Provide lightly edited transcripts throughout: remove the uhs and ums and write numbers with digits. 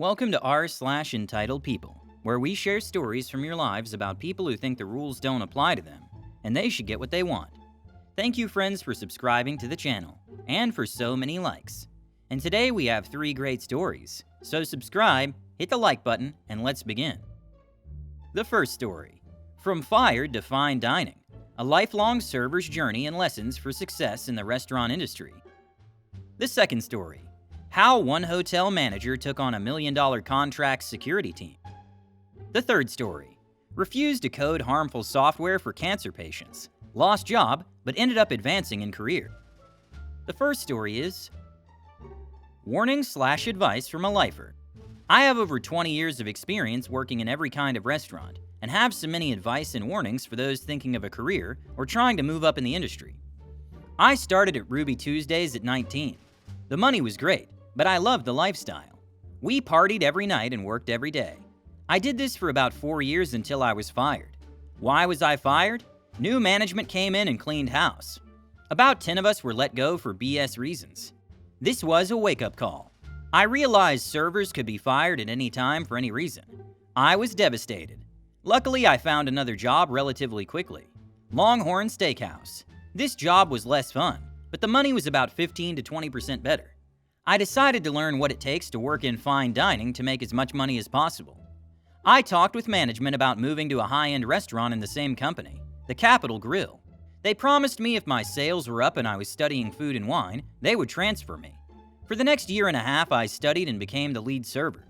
Welcome to r/entitled people, where we share stories from your lives about people who think the rules don't apply to them, and they should get what they want. Thank you, friends, for subscribing to the channel, and for so many likes. And today we have 3 great stories, so subscribe, hit the like button, and let's begin. The first story, From Fired to Fine Dining, a lifelong server's journey and lessons for success in the restaurant industry. The second story, How one hotel manager took on $1 million contract security team. The third story, Refused to code harmful software for cancer patients, lost job, but ended up advancing in career. The first story is Warning/advice from a lifer. I have over 20 years of experience working in every kind of restaurant, and have so many advice and warnings for those thinking of a career or trying to move up in the industry. I started at Ruby Tuesdays at 19. The money was great, but I loved the lifestyle. We partied every night and worked every day. I did this for about 4 years until I was fired. Why was I fired? New management came in and cleaned house. About 10 of us were let go for BS reasons. This was a wake-up call. I realized servers could be fired at any time for any reason. I was devastated. Luckily, I found another job relatively quickly. Longhorn Steakhouse. This job was less fun, but the money was about 15 to 20% better. I decided to learn what it takes to work in fine dining to make as much money as possible. I talked with management about moving to a high-end restaurant in the same company, the Capitol Grill. They promised me if my sales were up and I was studying food and wine, they would transfer me. For the next year and a half, I studied and became the lead server.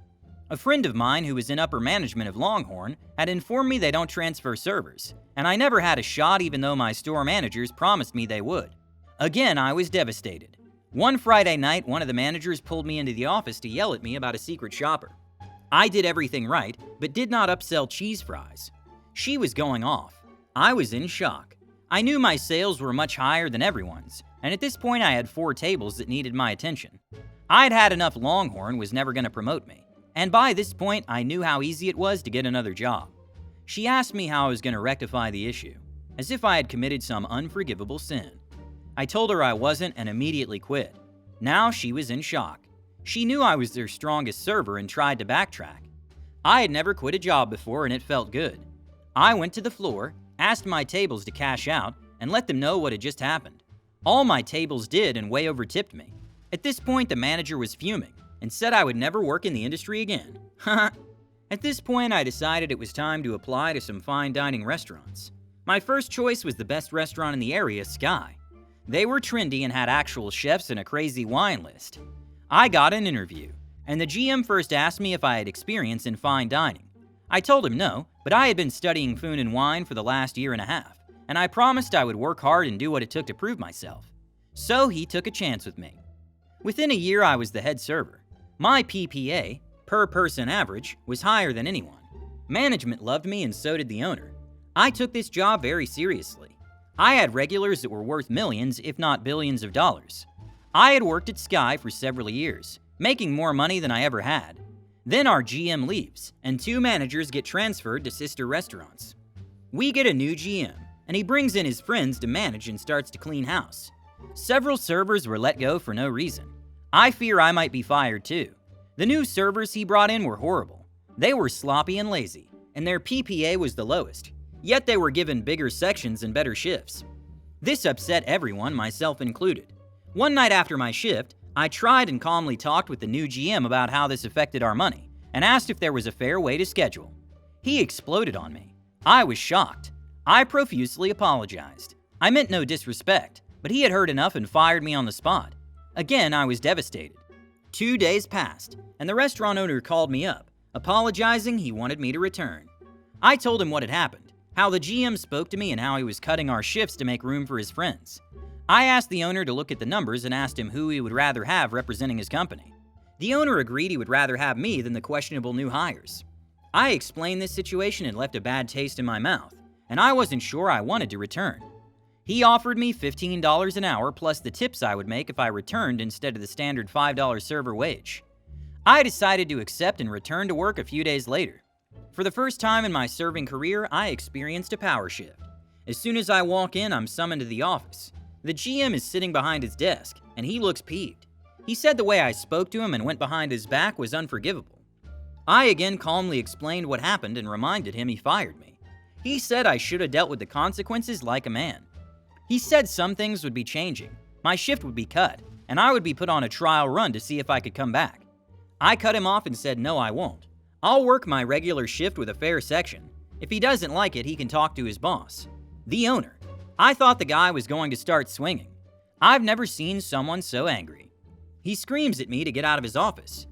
A friend of mine who was in upper management of Longhorn had informed me they don't transfer servers, and I never had a shot even though my store managers promised me they would. Again, I was devastated. One Friday night, one of the managers pulled me into the office to yell at me about a secret shopper. I did everything right, but did not upsell cheese fries. She was going off. I was in shock. I knew my sales were much higher than everyone's, and at this point I had 4 tables that needed my attention. I'd had enough Longhorn was never going to promote me, and by this point I knew how easy it was to get another job. She asked me how I was going to rectify the issue, as if I had committed some unforgivable sin. I told her I wasn't and immediately quit. Now she was in shock. She knew I was their strongest server and tried to backtrack. I had never quit a job before and it felt good. I went to the floor, asked my tables to cash out, and let them know what had just happened. All my tables did and way overtipped me. At this point, the manager was fuming and said I would never work in the industry again. At this point, I decided it was time to apply to some fine dining restaurants. My first choice was the best restaurant in the area, Sky. They were trendy and had actual chefs and a crazy wine list. I got an interview, and the GM first asked me if I had experience in fine dining. I told him no, but I had been studying food and wine for the last year and a half, and I promised I would work hard and do what it took to prove myself. So he took a chance with me. Within a year, I was the head server. My PPA, per person average, was higher than anyone. Management loved me and so did the owner. I took this job very seriously. I had regulars that were worth millions, if not billions of dollars. I had worked at Sky for several years, making more money than I ever had. Then our GM leaves, and 2 managers get transferred to sister restaurants. We get a new GM, and he brings in his friends to manage and starts to clean house. Several servers were let go for no reason. I fear I might be fired too. The new servers he brought in were horrible. They were sloppy and lazy, and their PPA was the lowest. Yet they were given bigger sections and better shifts. This upset everyone, myself included. One night after my shift, I tried and calmly talked with the new GM about how this affected our money, and asked if there was a fair way to schedule. He exploded on me. I was shocked. I profusely apologized. I meant no disrespect, but he had heard enough and fired me on the spot. Again, I was devastated. 2 days passed, and the restaurant owner called me up, apologizing he wanted me to return. I told him what had happened, how the GM spoke to me and how he was cutting our shifts to make room for his friends. I asked the owner to look at the numbers and asked him who he would rather have representing his company. The owner agreed he would rather have me than the questionable new hires. I explained this situation and left a bad taste in my mouth, and I wasn't sure I wanted to return. He offered me $15 an hour plus the tips I would make if I returned instead of the standard $5 server wage. I decided to accept and return to work a few days later. For the first time in my serving career, I experienced a power shift. As soon as I walk in, I'm summoned to the office. The GM is sitting behind his desk, and he looks peeved. He said the way I spoke to him and went behind his back was unforgivable. I again calmly explained what happened and reminded him he fired me. He said I should have dealt with the consequences like a man. He said some things would be changing, my shift would be cut, and I would be put on a trial run to see if I could come back. I cut him off and said no, I won't. I'll work my regular shift with a fair section. If he doesn't like it, he can talk to his boss, the owner. I thought the guy was going to start swinging. I've never seen someone so angry. He screams at me to get out of his office.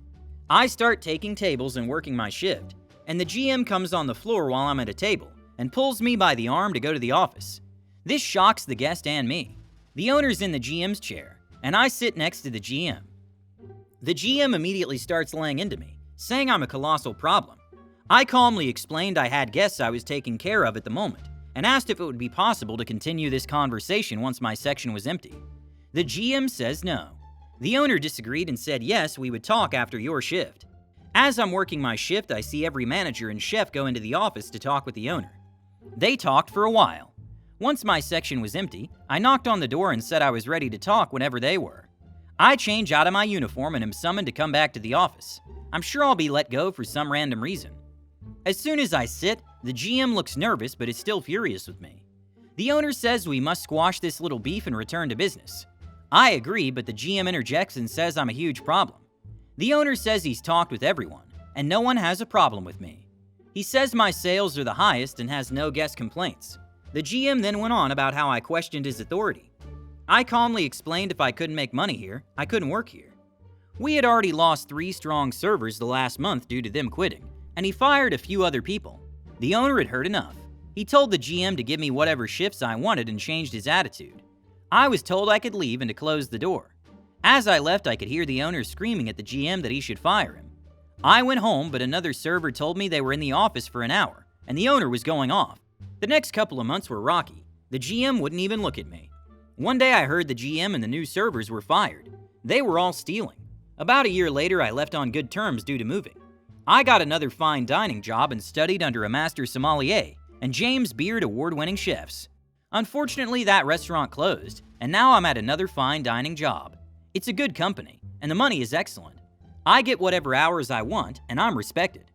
I start taking tables and working my shift, and the GM comes on the floor while I'm at a table and pulls me by the arm to go to the office. This shocks the guest and me. The owner's in the GM's chair, and I sit next to the GM. The GM immediately starts laying into me, saying I'm a colossal problem. I calmly explained I had guests I was taking care of at the moment, and asked if it would be possible to continue this conversation once my section was empty. The GM says no. The owner disagreed and said yes, we would talk after your shift. As I'm working my shift, I see every manager and chef go into the office to talk with the owner. They talked for a while. Once my section was empty, I knocked on the door and said I was ready to talk whenever they were. I change out of my uniform and am summoned to come back to the office. I'm sure I'll be let go for some random reason. As soon as I sit, the GM looks nervous but is still furious with me. The owner says we must squash this little beef and return to business. I agree, but the GM interjects and says I'm a huge problem. The owner says he's talked with everyone, and no one has a problem with me. He says my sales are the highest and has no guest complaints. The GM then went on about how I questioned his authority. I calmly explained if I couldn't make money here, I couldn't work here. We had already lost 3 strong servers the last month due to them quitting, and he fired a few other people. The owner had heard enough. He told the GM to give me whatever shifts I wanted and changed his attitude. I was told I could leave and to close the door. As I left, I could hear the owner screaming at the GM that he should fire him. I went home, but another server told me they were in the office for an hour, and the owner was going off. The next couple of months were rocky. The GM wouldn't even look at me. One day I heard the GM and the new servers were fired. They were all stealing. About a year later, I left on good terms due to moving. I got another fine dining job and studied under a master sommelier and James Beard award-winning chefs. Unfortunately, that restaurant closed, and now I'm at another fine dining job. It's a good company, and the money is excellent. I get whatever hours I want, and I'm respected.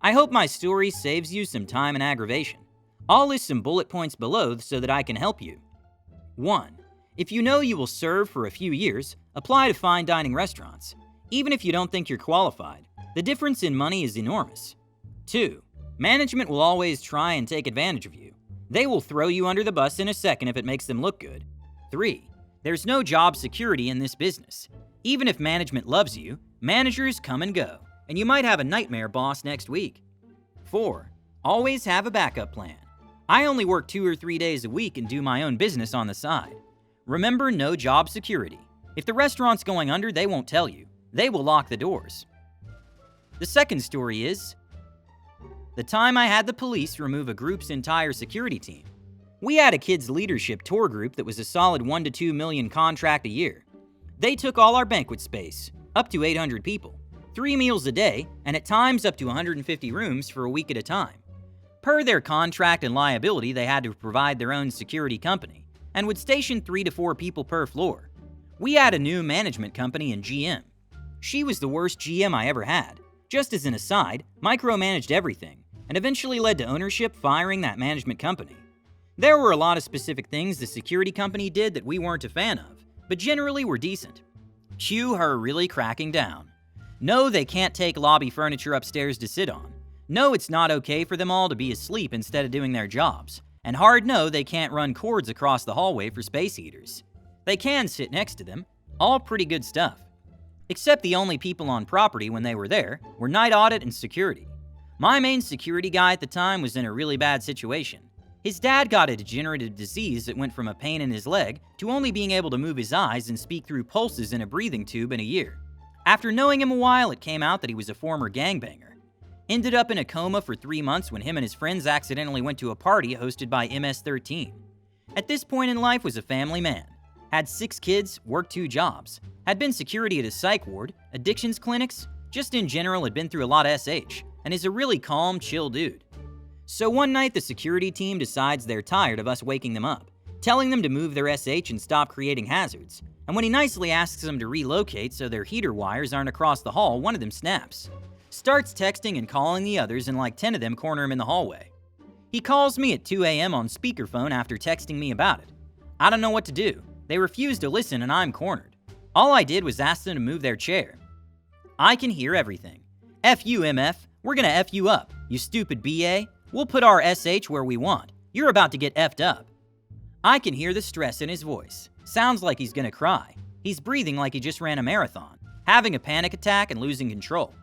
I hope my story saves you some time and aggravation. I'll list some bullet points below so that I can help you. 1. If you know you will serve for a few years, apply to fine dining restaurants. Even if you don't think you're qualified, the difference in money is enormous. 2. Management will always try and take advantage of you. They will throw you under the bus in a second if it makes them look good. 3. There's no job security in this business. Even if management loves you, managers come and go, and you might have a nightmare boss next week. 4. Always have a backup plan. I only work 2 or 3 days a week and do my own business on the side. Remember, no job security. If the restaurant's going under, they won't tell you. They will lock the doors. The second story is the time I had the police remove a group's entire security team. We had a kids' leadership tour group that was a solid $1 to $2 million contract a year. They took all our banquet space, up to 800 people, 3 meals a day, and at times up to 150 rooms for a week at a time. Per their contract and liability, they had to provide their own security company and would station 3 to 4 people per floor. We had a new management company and GM. She was the worst GM I ever had. Just as an aside, micromanaged everything, and eventually led to ownership firing that management company. There were a lot of specific things the security company did that we weren't a fan of, but generally were decent. Cue her really cracking down. No, they can't take lobby furniture upstairs to sit on. No, it's not okay for them all to be asleep instead of doing their jobs. And hard no, they can't run cords across the hallway for space heaters. They can sit next to them. All pretty good stuff. Except the only people on property when they were there were night audit and security. My main security guy at the time was in a really bad situation. His dad got a degenerative disease that went from a pain in his leg to only being able to move his eyes and speak through pulses in a breathing tube in a year. After knowing him a while, it came out that he was a former gangbanger. Ended up in a coma for 3 months when him and his friends accidentally went to a party hosted by MS-13. At this point in life was a family man. Had 6 kids, worked 2 jobs. Had been security at a psych ward, addictions clinics, just in general had been through a lot of SH, and is a really calm, chill dude. So one night the security team decides they're tired of us waking them up, telling them to move their SH and stop creating hazards. And when he nicely asks them to relocate so their heater wires aren't across the hall, one of them snaps. starts texting and calling the others, and like 10 of them corner him in the hallway. He calls me at 2 a.m. on speakerphone after texting me about it. I don't know what to do. They refuse to listen and I'm cornered. All I did was ask them to move their chair. I can hear everything. F you, MF. We're gonna F you up, you stupid BA. We'll put our SH where we want. You're about to get F'd up. I can hear the stress in his voice. Sounds like he's gonna cry. He's breathing like he just ran a marathon, having a panic attack and losing control.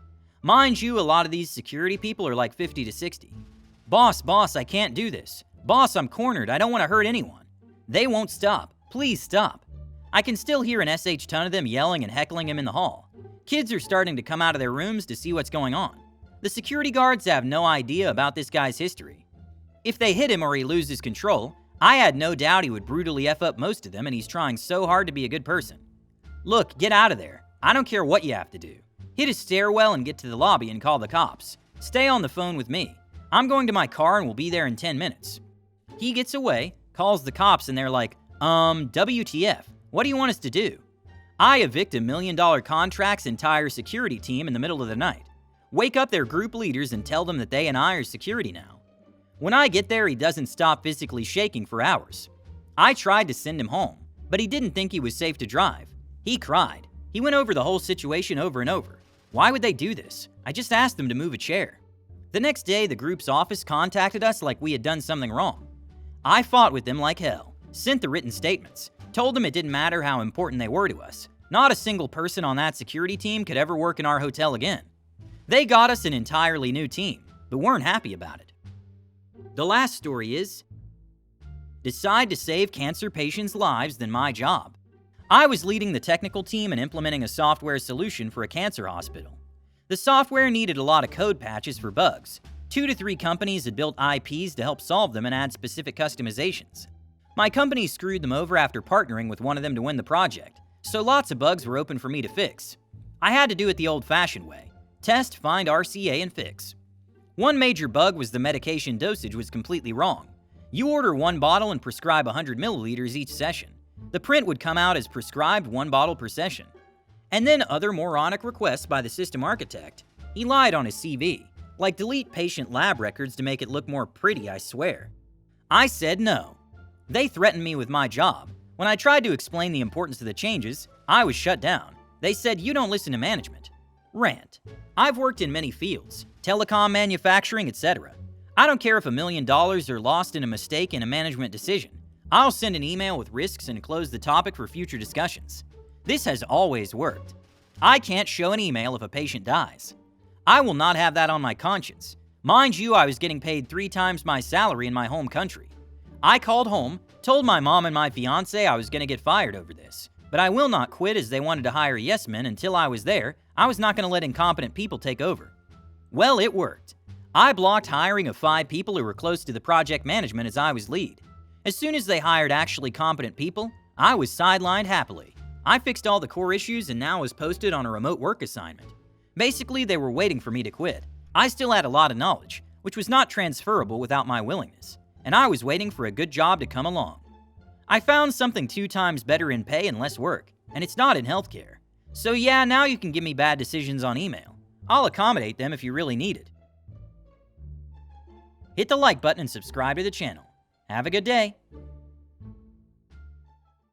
Mind you, a lot of these security people are like 50 to 60. Boss, I can't do this. Boss, I'm cornered. I don't want to hurt anyone. They won't stop. Please stop. I can still hear an SH ton of them yelling and heckling him in the hall. Kids are starting to come out of their rooms to see what's going on. The security guards have no idea about this guy's history. If they hit him or he loses control, I had no doubt he would brutally F up most of them, and he's trying so hard to be a good person. Look, get out of there. I don't care what you have to do. Hit a stairwell and get to the lobby and call the cops. Stay on the phone with me. I'm going to my car and will be there in 10 minutes. He gets away, calls the cops, and they're like, WTF, what do you want us to do? I evict a $1 million contract's entire security team in the middle of the night. Wake up their group leaders and tell them that they and I are security now. When I get there, he doesn't stop physically shaking for hours. I tried to send him home, but he didn't think he was safe to drive. He cried. He went over the whole situation over and over. Why would they do this? I just asked them to move a chair. The next day, the group's office contacted us like we had done something wrong. I fought with them like hell, sent the written statements, told them it didn't matter how important they were to us. Not a single person on that security team could ever work in our hotel again. They got us an entirely new team, but weren't happy about it. The last story is, decide to save cancer patients' lives than my job. I was leading the technical team and implementing a software solution for a cancer hospital. The software needed a lot of code patches for bugs. 2 to 3 companies had built IPs to help solve them and add specific customizations. My company screwed them over after partnering with one of them to win the project, so lots of bugs were open for me to fix. I had to do it the old-fashioned way. Test, find RCA, and fix. One major bug was the medication dosage was completely wrong. You order 1 bottle and prescribe 100 milliliters each session. The print would come out as prescribed 1 bottle per session. And then other moronic requests by the system architect. He lied on his CV, like delete patient lab records to make it look more pretty, I swear. I said no. They threatened me with my job. When I tried to explain the importance of the changes, I was shut down. They said, you don't listen to management. Rant. I've worked in many fields, telecom, manufacturing, etc. I don't care if $1 million are lost in a mistake in a management decision. I'll send an email with risks and close the topic for future discussions. This has always worked. I can't show an email if a patient dies. I will not have that on my conscience. Mind you, I was getting paid 3 times my salary in my home country. I called home, told my mom and my fiance I was going to get fired over this, but I will not quit as they wanted to hire yes men until I was there. I was not going to let incompetent people take over. Well, it worked. I blocked hiring of 5 people who were close to the project management as I was lead. As soon as they hired actually competent people, I was sidelined happily. I fixed all the core issues and now was posted on a remote work assignment. Basically, they were waiting for me to quit. I still had a lot of knowledge, which was not transferable without my willingness, and I was waiting for a good job to come along. I found something 2 times better in pay and less work, and it's not in healthcare. So yeah, now you can give me bad decisions on email. I'll accommodate them if you really need it. Hit the like button and subscribe to the channel. Have a good day.